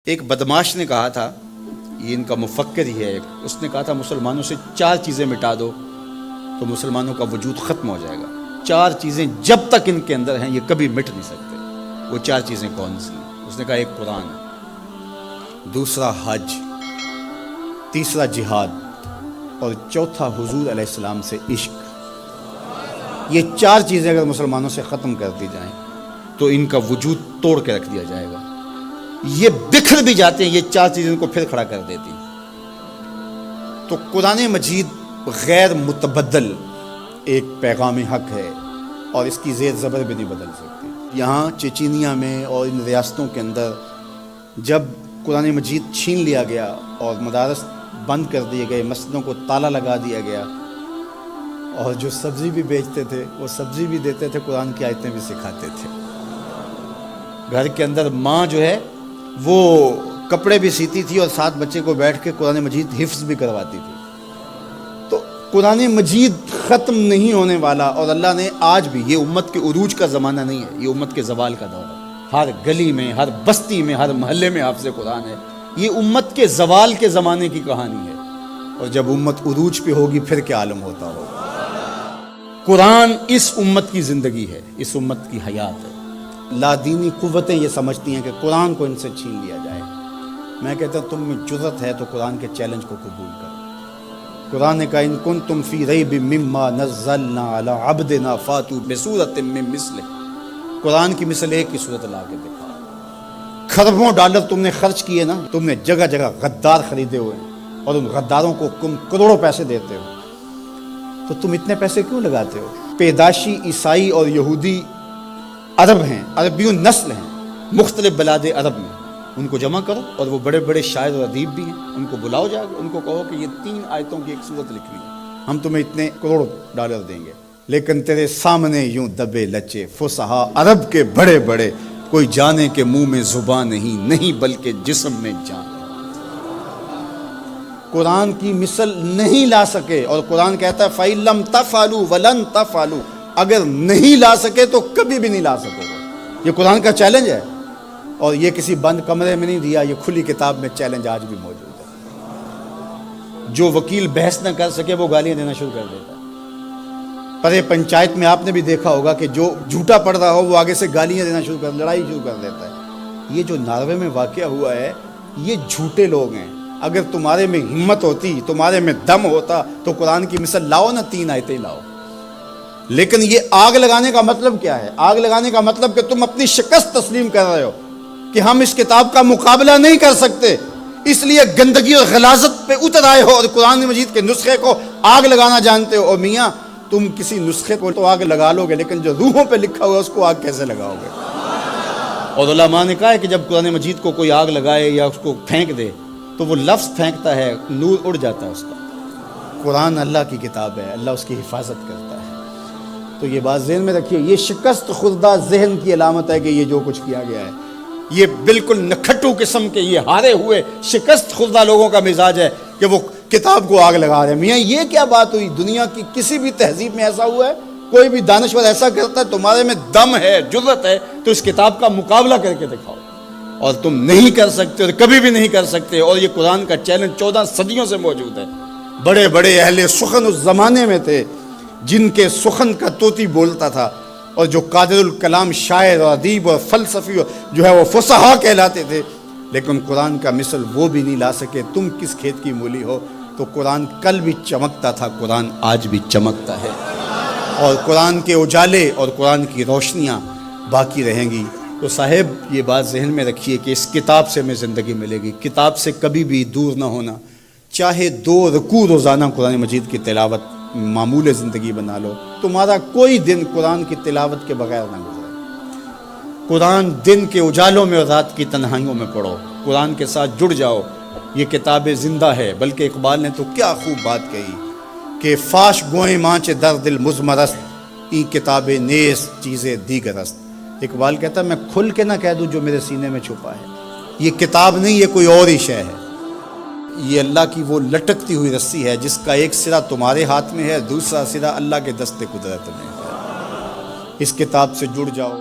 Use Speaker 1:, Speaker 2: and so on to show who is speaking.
Speaker 1: ایک بدماش نے کہا تھا، یہ ان کا مفکر ہی ہے ایک، اس نے کہا تھا مسلمانوں سے 4 چیزیں مٹا دو تو مسلمانوں کا وجود ختم ہو جائے گا۔ 4 چیزیں جب تک ان کے اندر ہیں یہ کبھی مٹ نہیں سکتے۔ وہ 4 چیزیں کون سی ہیں؟ اس نے کہا ایک قرآن، دوسرا حج، تیسرا جہاد اور چوتھا حضور علیہ السلام سے عشق۔ یہ 4 چیزیں اگر مسلمانوں سے ختم کر دی جائیں تو ان کا وجود توڑ کے رکھ دیا جائے گا۔ یہ بکھر بھی جاتے ہیں، یہ 4 چیزیں ان کو پھر کھڑا کر دیتی۔ تو قرآن مجید غیر متبدل ایک پیغام حق ہے اور اس کی زیر زبر بھی نہیں بدل سکتی۔ یہاں چچینیا میں اور ان ریاستوں کے اندر جب قرآن مجید چھین لیا گیا اور مدارس بند کر دیے گئے، مسجدوں کو تالا لگا دیا گیا، اور جو سبزی بھی بیچتے تھے وہ سبزی بھی دیتے تھے، قرآن کی آیتیں بھی سکھاتے تھے۔ گھر کے اندر ماں جو ہے وہ کپڑے بھی سیتی تھی اور ساتھ بچے کو بیٹھ کے قرآن مجید حفظ بھی کرواتی تھی۔ تو قرآن مجید ختم نہیں ہونے والا، اور اللہ نے آج بھی، یہ امت کے عروج کا زمانہ نہیں ہے، یہ امت کے زوال کا دور ہے۔ ہر گلی میں، ہر بستی میں، ہر محلے میں حافظ قرآن ہے۔ یہ امت کے زوال کے زمانے کی کہانی ہے، اور جب امت عروج پہ ہوگی پھر کیا عالم ہوتا ہوگا۔ قرآن اس امت کی زندگی ہے، اس امت کی حیات ہے۔ لادینی قوتیں یہ سمجھتی ہیں کہ قرآن کو ان سے چھین لیا جائے۔ میں کہتا ہوں تم میں جرأت ہے تو قرآن کے چیلنج کو قبول کرو۔ قرآن نے کہا ان کنتم فی ریب مما نزلنا علی عبدنا فاتوا بسورۃ من مثلہ۔ قرآن کی مثل ایک کی صورت لا کے دکھاؤ۔ کھربوں ڈالر تم نے خرچ کیے نا، تم نے جگہ جگہ غدار خریدے ہوئے ہیں اور ان غداروں کو تم کروڑوں پیسے دیتے ہو، تو تم اتنے پیسے کیوں لگاتے ہو؟ پیدائشی عیسائی اور یہودی عرب ہیں، عربیون نسل ہیں مختلف بلاد عرب میں، ان کو جمع کرو، اور وہ بڑے بڑے شاعر و ادیب بھی ہیں، ان کو بلاؤ جا کے، ان کو کہو کہ یہ 3 آیتوں کی ایک صورت لکھ لی، ہم تمہیں اتنے کروڑ ڈالر دیں گے۔ لیکن تیرے سامنے یوں دبے لچے فصحا عرب کے بڑے بڑے، کوئی جانے کے منہ میں زبان نہیں بلکہ جسم میں جان۔ قرآن کی مثل نہیں لا سکے، اور قرآن کہتا ہے فَإِن لَمْ تَفْعَلُوا وَلَن تَفْعَلُوا، اگر نہیں لا سکے تو کبھی بھی نہیں لا سکو گے۔ یہ قرآن کا چیلنج ہے، اور یہ کسی بند کمرے میں نہیں دیا، یہ کھلی کتاب میں چیلنج آج بھی موجود ہے۔ جو وکیل بحث نہ کر سکے وہ گالیاں دینا شروع کر دیتا ہے۔ پر پنچایت میں آپ نے بھی دیکھا ہوگا کہ جو جھوٹا پڑ رہا ہو وہ آگے سے گالیاں دینا شروع کر، لڑائی شروع کر دیتا ہے۔ یہ جو ناروے میں واقعہ ہوا ہے، یہ جھوٹے لوگ ہیں۔ اگر تمہارے میں ہمت ہوتی، تمہارے میں دم ہوتا تو قرآن کی مثل لاؤ نا، 3 آیتیں لاؤ۔ لیکن یہ آگ لگانے کا مطلب کیا ہے؟ آگ لگانے کا مطلب کہ تم اپنی شکست تسلیم کر رہے ہو کہ ہم اس کتاب کا مقابلہ نہیں کر سکتے، اس لیے گندگی اور غلاظت پہ اتر آئے ہو اور قرآن مجید کے نسخے کو آگ لگانا جانتے ہو۔ اور میاں تم کسی نسخے کو تو آگ لگا لو گے، لیکن جو روحوں پہ لکھا ہوا ہے اس کو آگ کیسے لگاؤ گے؟ اور علماء نے کہا ہے کہ جب قرآن مجید کو کوئی آگ لگائے یا اس کو پھینک دے تو وہ لفظ پھینکتا ہے، نور اڑ جاتا ہے اس کا۔ قرآن اللہ کی کتاب ہے، اللہ اس کی حفاظت کرتا ہے۔ تو یہ بات ذہن میں رکھیے، یہ شکست خوردہ ذہن کی علامت ہے کہ یہ جو کچھ کیا گیا ہے یہ بالکل نکھٹو قسم کے، یہ ہارے ہوئے شکست خوردہ لوگوں کا مزاج ہے کہ وہ کتاب کو آگ لگا رہے ہیں۔ میاں یہ کیا بات ہوئی؟ دنیا کی کسی بھی تہذیب میں ایسا ہوا ہے؟ کوئی بھی دانشور ایسا کرتا ہے؟ تمہارے میں دم ہے، جرأت ہے تو اس کتاب کا مقابلہ کر کے دکھاؤ، اور تم نہیں کر سکتے اور کبھی بھی نہیں کر سکتے۔ اور یہ قرآن کا چیلنج 14 صدیوں سے موجود ہے۔ بڑے بڑے اہل سخن اس زمانے میں تھے جن کے سخن کا طوطی بولتا تھا، اور جو قادر الکلام شاعر اور ادیب اور فلسفی جو ہے وہ فصحا کہلاتے تھے، لیکن قرآن کا مثل وہ بھی نہیں لا سکے۔ تم کس کھیت کی مولی ہو؟ تو قرآن کل بھی چمکتا تھا، قرآن آج بھی چمکتا ہے، اور قرآن کے اجالے اور قرآن کی روشنیاں باقی رہیں گی۔ تو صاحب یہ بات ذہن میں رکھیے کہ اس کتاب سے ہمیں زندگی ملے گی، کتاب سے کبھی بھی دور نہ ہونا۔ چاہے 2 رکوع روزانہ قرآن مجید کی تلاوت معمول زندگی بنا لو، تمہارا کوئی دن قرآن کی تلاوت کے بغیر نہ گزرے۔ قرآن دن کے اجالوں میں اور رات کی تنہائیوں میں پڑھو، قرآن کے ساتھ جڑ جاؤ۔ یہ کتاب زندہ ہے، بلکہ اقبال نے تو کیا خوب بات کہی کہ فاش گوئیں مانچ در دل مزمرست، این کتاب نیز چیزیں دیگر است۔ اقبال کہتا ہے میں کھل کے نہ کہہ دوں جو میرے سینے میں چھپا ہے۔ یہ کتاب نہیں، یہ کوئی اور ہی شے ہے۔ یہ اللہ کی وہ لٹکتی ہوئی رسی ہے جس کا ایک سرا تمہارے ہاتھ میں ہے، دوسرا سرا اللہ کے دست قدرت میں ہے۔ اس کتاب سے جڑ جاؤ۔